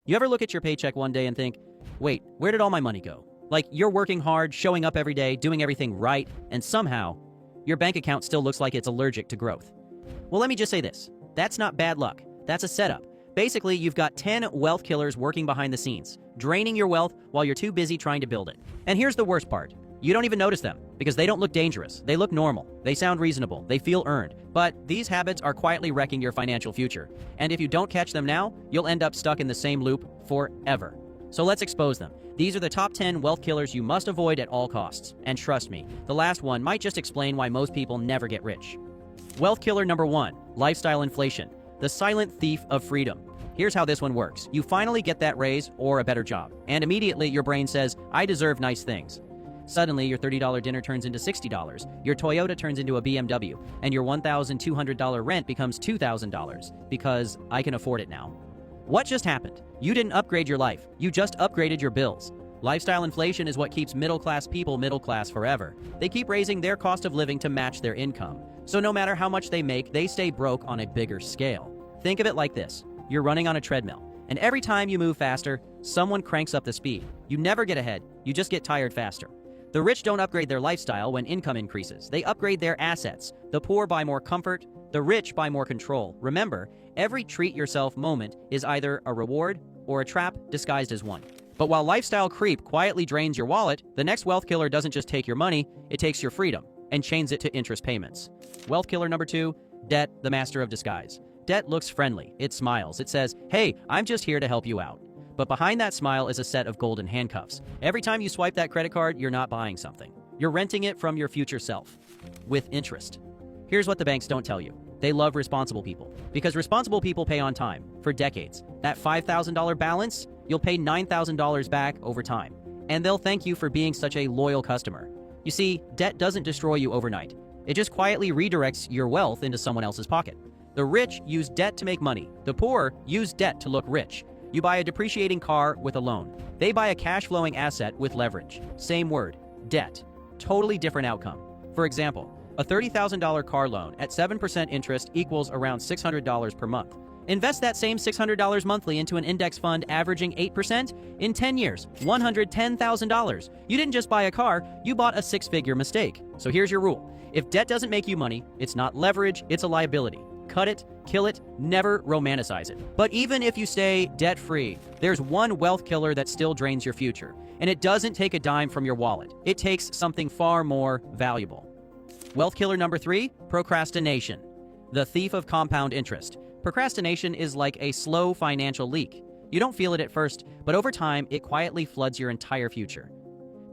You ever look at your paycheck one day and think, wait, where did all my money go? Like you're working hard, showing up every day, doing everything right, and somehow your bank account still looks like it's allergic to growth. Well, let me just say this. That's not bad luck. That's a setup. Basically, you've got 10 wealth killers working behind the scenes, draining your wealth while you're too busy trying to build it. And here's the worst part. You don't even notice them because they don't look dangerous. They look normal. They sound reasonable. They feel earned. But these habits are quietly wrecking your financial future. And if you don't catch them now, you'll end up stuck in the same loop forever. So let's expose them. These are the top 10 wealth killers you must avoid at all costs. And trust me, the last one might just explain why most people never get rich. Wealth killer number 1, lifestyle inflation, the silent thief of freedom. Here's how this one works. You finally get that raise or a better job, and immediately your brain says, I deserve nice things. Suddenly, your $30 dinner turns into $60, your Toyota turns into a BMW, and your $1,200 rent becomes $2,000 because I can afford it now. What just happened? You didn't upgrade your life. You just upgraded your bills. Lifestyle inflation is what keeps middle-class people middle-class forever. They keep raising their cost of living to match their income. So no matter how much they make, they stay broke on a bigger scale. Think of it like this. You're running on a treadmill, and every time you move faster, someone cranks up the speed. You never get ahead. You just get tired faster. The rich don't upgrade their lifestyle when income increases. They upgrade their assets. The poor buy more comfort. The rich buy more control. Remember, every treat yourself moment is either a reward or a trap disguised as one. But while lifestyle creep quietly drains your wallet, the next wealth killer doesn't just take your money, it takes your freedom and chains it to interest payments. Wealth killer number 2, debt, the master of disguise. Debt looks friendly. It smiles. It says, hey, I'm just here to help you out. But behind that smile is a set of golden handcuffs. Every time you swipe that credit card, you're not buying something. You're renting it from your future self with interest. Here's what the banks don't tell you. They love responsible people because responsible people pay on time for decades. That $5,000 balance, you'll pay $9,000 back over time. And they'll thank you for being such a loyal customer. You see, debt doesn't destroy you overnight. It just quietly redirects your wealth into someone else's pocket. The rich use debt to make money. The poor use debt to look rich. You buy a depreciating car with a loan. They buy a cash-flowing asset with leverage. Same word, debt. Totally different outcome. For example, a $30,000 car loan at 7% interest equals around $600 per month. Invest that same $600 monthly into an index fund averaging 8% in 10 years, $110,000. You didn't just buy a car, you bought a six-figure mistake. So here's your rule. If debt doesn't make you money, it's not leverage, it's a liability. Cut it, kill it, never romanticize it. But even if you stay debt-free, there's one wealth killer that still drains your future. And it doesn't take a dime from your wallet. It takes something far more valuable. Wealth killer number 3, procrastination. The thief of compound interest. Procrastination is like a slow financial leak. You don't feel it at first, but over time, it quietly floods your entire future.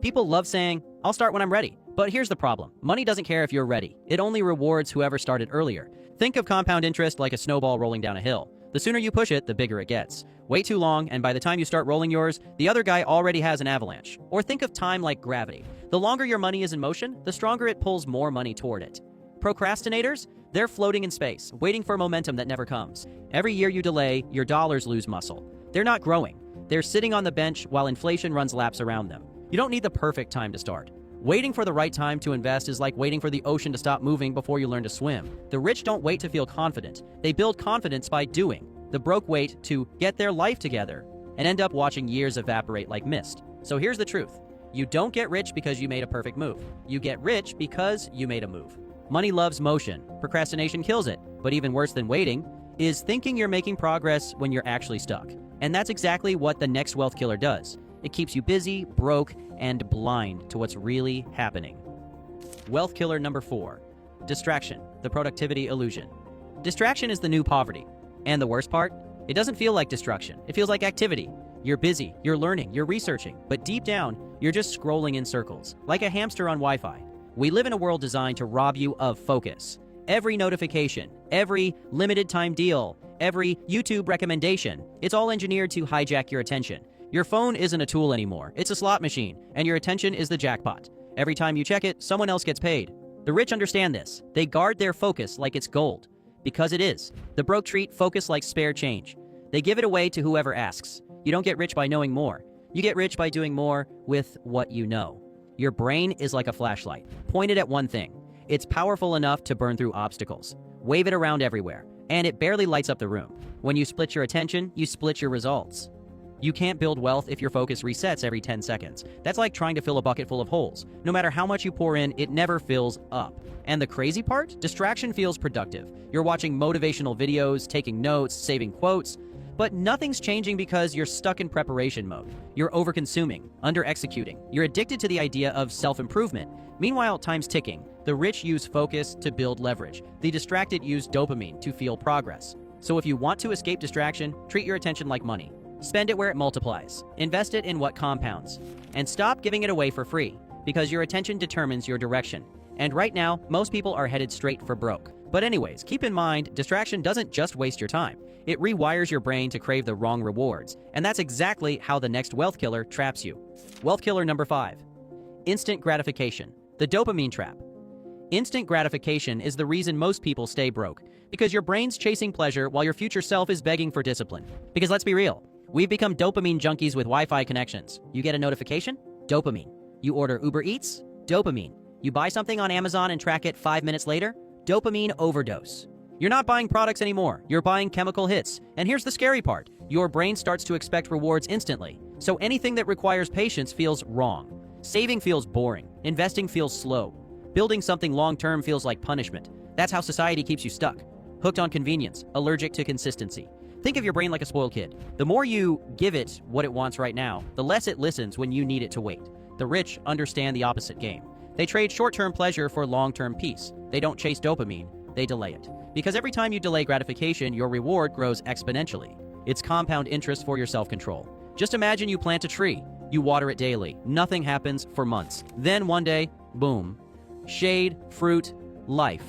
People love saying, I'll start when I'm ready. But here's the problem. Money doesn't care if you're ready. It only rewards whoever started earlier. Think of compound interest like a snowball rolling down a hill. The sooner you push it, the bigger it gets. Wait too long, and by the time you start rolling yours, the other guy already has an avalanche. Or think of time like gravity. The longer your money is in motion, the stronger it pulls more money toward it. Procrastinators? They're floating in space, waiting for momentum that never comes. Every year you delay, your dollars lose muscle. They're not growing. They're sitting on the bench while inflation runs laps around them. You don't need the perfect time to start. Waiting for the right time to invest is like waiting for the ocean to stop moving before you learn to swim. The rich don't wait to feel confident. They build confidence by doing. The broke wait to get their life together and end up watching years evaporate like mist. So here's the truth. You don't get rich because you made a perfect move. You get rich because you made a move. Money loves motion. Procrastination kills it. But even worse than waiting is thinking you're making progress when you're actually stuck. And that's exactly what the next wealth killer does. It keeps you busy, broke, and blind to what's really happening. Wealth killer number 4, distraction, the productivity illusion. Distraction is the new poverty. And the worst part? It doesn't feel like destruction. It feels like activity. You're busy, you're learning, you're researching, but deep down, you're just scrolling in circles, like a hamster on Wi-Fi. We live in a world designed to rob you of focus. Every notification, every limited time deal, every YouTube recommendation, it's all engineered to hijack your attention. Your phone isn't a tool anymore. It's a slot machine, and your attention is the jackpot. Every time you check it, someone else gets paid. The rich understand this. They guard their focus like it's gold, because it is. The broke treat focus like spare change. They give it away to whoever asks. You don't get rich by knowing more. You get rich by doing more with what you know. Your brain is like a flashlight, pointed at one thing. It's powerful enough to burn through obstacles. Wave it around everywhere, and it barely lights up the room. When you split your attention, you split your results. You can't build wealth if your focus resets every 10 seconds. That's like trying to fill a bucket full of holes. No matter how much you pour in, it never fills up. And the crazy part? Distraction feels productive. You're watching motivational videos, taking notes, saving quotes, but nothing's changing because you're stuck in preparation mode. You're over-consuming, under-executing. You're addicted to the idea of self-improvement. Meanwhile, time's ticking. The rich use focus to build leverage. The distracted use dopamine to feel progress. So if you want to escape distraction, treat your attention like money. Spend it where it multiplies. Invest it in what compounds. And stop giving it away for free, because your attention determines your direction. And right now, most people are headed straight for broke. But anyways, keep in mind, distraction doesn't just waste your time. It rewires your brain to crave the wrong rewards. And that's exactly how the next wealth killer traps you. Wealth killer number 5. Instant gratification. The dopamine trap. Instant gratification is the reason most people stay broke, because your brain's chasing pleasure while your future self is begging for discipline. Because let's be real, we've become dopamine junkies with Wi-Fi connections. You get a notification? Dopamine. You order Uber Eats? Dopamine. You buy something on Amazon and track it 5 minutes later? Dopamine overdose. You're not buying products anymore. You're buying chemical hits. And here's the scary part. Your brain starts to expect rewards instantly. So anything that requires patience feels wrong. Saving feels boring. Investing feels slow. Building something long-term feels like punishment. That's how society keeps you stuck. Hooked on convenience, allergic to consistency. Think of your brain like a spoiled kid. The more you give it what it wants right now, the less it listens when you need it to wait. The rich understand the opposite game. They trade short-term pleasure for long-term peace. They don't chase dopamine, they delay it. Because every time you delay gratification, your reward grows exponentially. It's compound interest for your self-control. Just imagine you plant a tree. You water it daily. Nothing happens for months. Then one day, boom. Shade, fruit, life.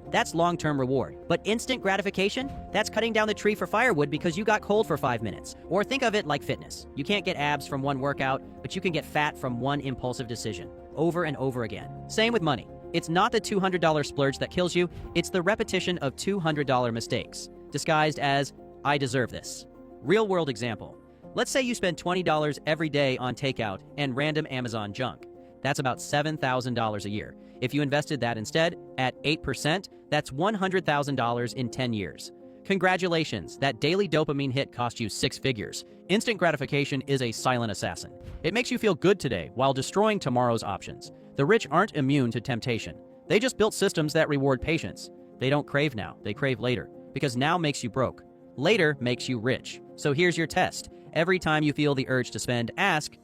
That's long-term reward. But instant gratification? That's cutting down the tree for firewood because you got cold for 5 minutes. Or think of it like fitness. You can't get abs from one workout, but you can get fat from one impulsive decision. Over and over again. Same with money. It's not the $200 splurge that kills you, it's the repetition of $200 mistakes, disguised as, I deserve this. Real-world example. Let's say you spend $20 every day on takeout and random Amazon junk. That's about $7,000 a year. If you invested that instead, at 8%, that's $100,000 in 10 years. Congratulations, that daily dopamine hit cost you 6 figures. Instant gratification is a silent assassin. It makes you feel good today while destroying tomorrow's options. The rich aren't immune to temptation. They just built systems that reward patience. They don't crave now, they crave later, because now makes you broke. Later makes you rich. So here's your test. Every time you feel the urge to spend, ask,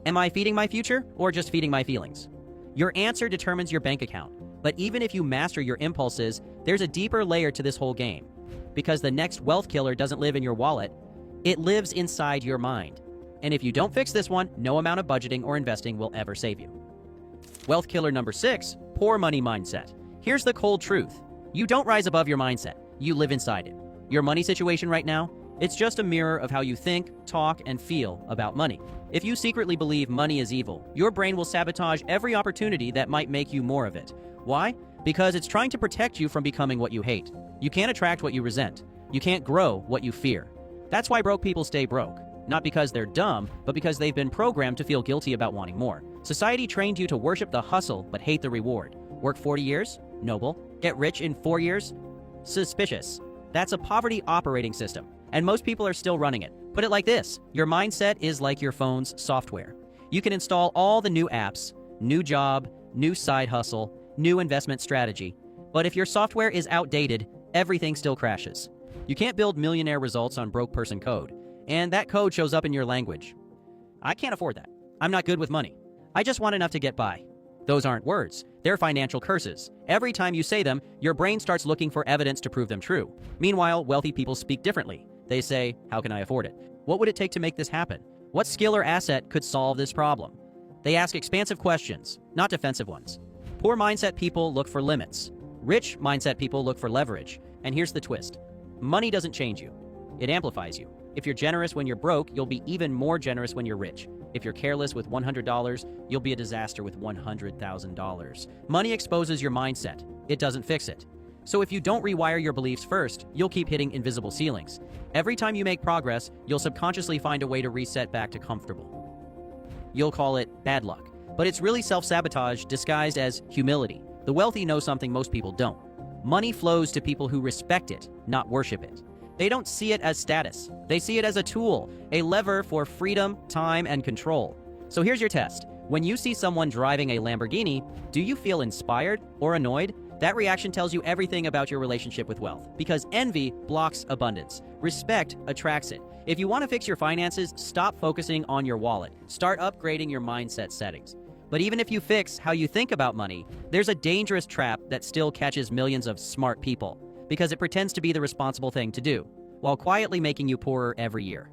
am I feeding my future or just feeding my feelings? Your answer determines your bank account. But even if you master your impulses, there's a deeper layer to this whole game. Because the next wealth killer doesn't live in your wallet, it lives inside your mind. And if you don't fix this one, no amount of budgeting or investing will ever save you. Wealth killer number 6, poor money mindset. Here's the cold truth. You don't rise above your mindset. You live inside it. Your money situation right now, it's just a mirror of how you think, talk, and feel about money. If you secretly believe money is evil, your brain will sabotage every opportunity that might make you more of it. Why? Because it's trying to protect you from becoming what you hate. You can't attract what you resent. You can't grow what you fear. That's why broke people stay broke. Not because they're dumb, but because they've been programmed to feel guilty about wanting more. Society trained you to worship the hustle but hate the reward. Work 40 years? Noble. Get rich in 4 years? Suspicious. That's a poverty operating system, and most people are still running it. Put it like this, your mindset is like your phone's software. You can install all the new apps, new job, new side hustle, new investment strategy, but if your software is outdated, everything still crashes. You can't build millionaire results on broke person code, and that code shows up in your language. I can't afford that. I'm not good with money. I just want enough to get by. Those aren't words. They're financial curses. Every time you say them, your brain starts looking for evidence to prove them true. Meanwhile, wealthy people speak differently. They say, how can I afford it? What would it take to make this happen? What skill or asset could solve this problem? They ask expansive questions, not defensive ones. Poor mindset people look for limits. Rich mindset people look for leverage. And here's the twist. Money doesn't change you. It amplifies you. If you're generous when you're broke, you'll be even more generous when you're rich. If you're careless with $100, you'll be a disaster with $100,000. Money exposes your mindset. It doesn't fix it. So if you don't rewire your beliefs first, you'll keep hitting invisible ceilings. Every time you make progress, you'll subconsciously find a way to reset back to comfortable. You'll call it bad luck, but it's really self-sabotage disguised as humility. The wealthy know something most people don't. Money flows to people who respect it, not worship it. They don't see it as status. They see it as a tool, a lever for freedom, time, and control. So here's your test. When you see someone driving a Lamborghini, do you feel inspired or annoyed? That reaction tells you everything about your relationship with wealth, because envy blocks abundance. Respect attracts it. If you want to fix your finances, stop focusing on your wallet. Start upgrading your mindset settings. But even if you fix how you think about money, there's a dangerous trap that still catches millions of smart people, because it pretends to be the responsible thing to do, while quietly making you poorer every year.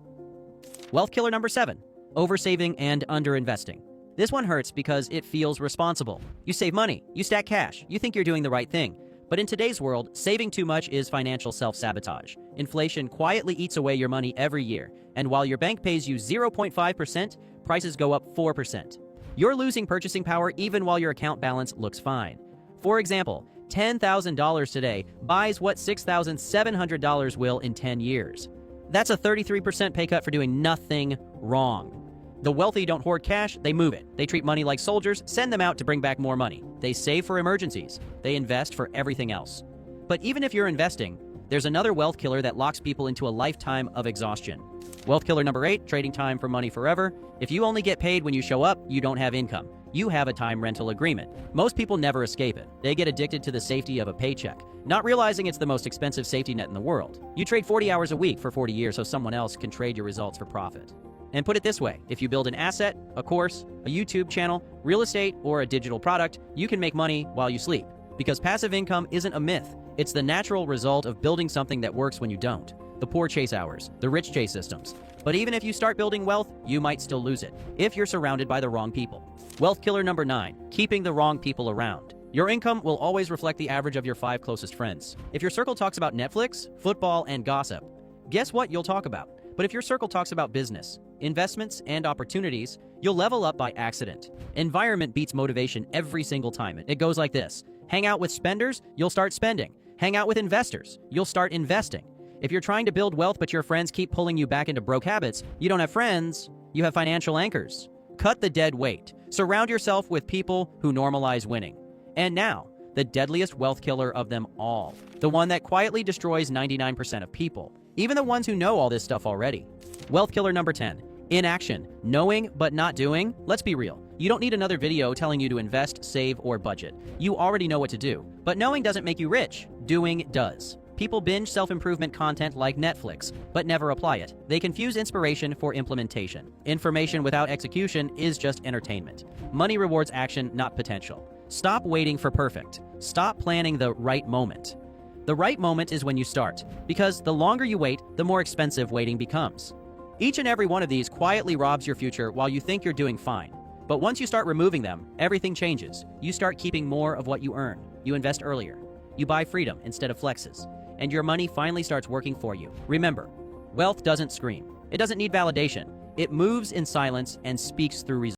Wealth killer number 7, oversaving and underinvesting. This one hurts because it feels responsible. You save money, you stack cash, you think you're doing the right thing. But in today's world, saving too much is financial self-sabotage. Inflation quietly eats away your money every year, and while your bank pays you 0.5%, prices go up 4%. You're losing purchasing power even while your account balance looks fine. For example, $10,000 today buys what $6,700 will in 10 years. That's a 33% pay cut for doing nothing wrong. The wealthy don't hoard cash, they move it. They treat money like soldiers, send them out to bring back more money. They save for emergencies. They invest for everything else. But even if you're investing, there's another wealth killer that locks people into a lifetime of exhaustion. Wealth killer number 8, trading time for money forever. If you only get paid when you show up, you don't have income. You have a time rental agreement. Most people never escape it. They get addicted to the safety of a paycheck, not realizing it's the most expensive safety net in the world. You trade 40 hours a week for 40 years so someone else can trade your results for profit. And put it this way, if you build an asset, a course, a YouTube channel, real estate, or a digital product, you can make money while you sleep. Because passive income isn't a myth. It's the natural result of building something that works when you don't. The poor chase hours, the rich chase systems. But even if you start building wealth, you might still lose it if you're surrounded by the wrong people. Wealth killer number 9, keeping the wrong people around. Your income will always reflect the average of your 5 closest friends. If your circle talks about Netflix, football, and gossip, guess what you'll talk about? But if your circle talks about business, investments, and opportunities, you'll level up by accident. Environment beats motivation every single time. It goes like this. Hang out with spenders, you'll start spending. Hang out with investors, you'll start investing. If you're trying to build wealth but your friends keep pulling you back into broke habits, you don't have friends, you have financial anchors. Cut the dead weight. Surround yourself with people who normalize winning. And now, the deadliest wealth killer of them all. The one that quietly destroys 99% of people. Even the ones who know all this stuff already. Wealth killer number 10, inaction, knowing but not doing. Let's be real. You don't need another video telling you to invest, save, or budget. You already know what to do. But knowing doesn't make you rich. Doing does. People binge self-improvement content like Netflix, but never apply it. They confuse inspiration for implementation. Information without execution is just entertainment. Money rewards action, not potential. Stop waiting for perfect. Stop planning the right moment. The right moment is when you start, because the longer you wait, the more expensive waiting becomes. Each and every one of these quietly robs your future while you think you're doing fine. But once you start removing them, everything changes. You start keeping more of what you earn. You invest earlier. You buy freedom instead of flexes. And your money finally starts working for you. Remember, wealth doesn't scream. It doesn't need validation. It moves in silence and speaks through results.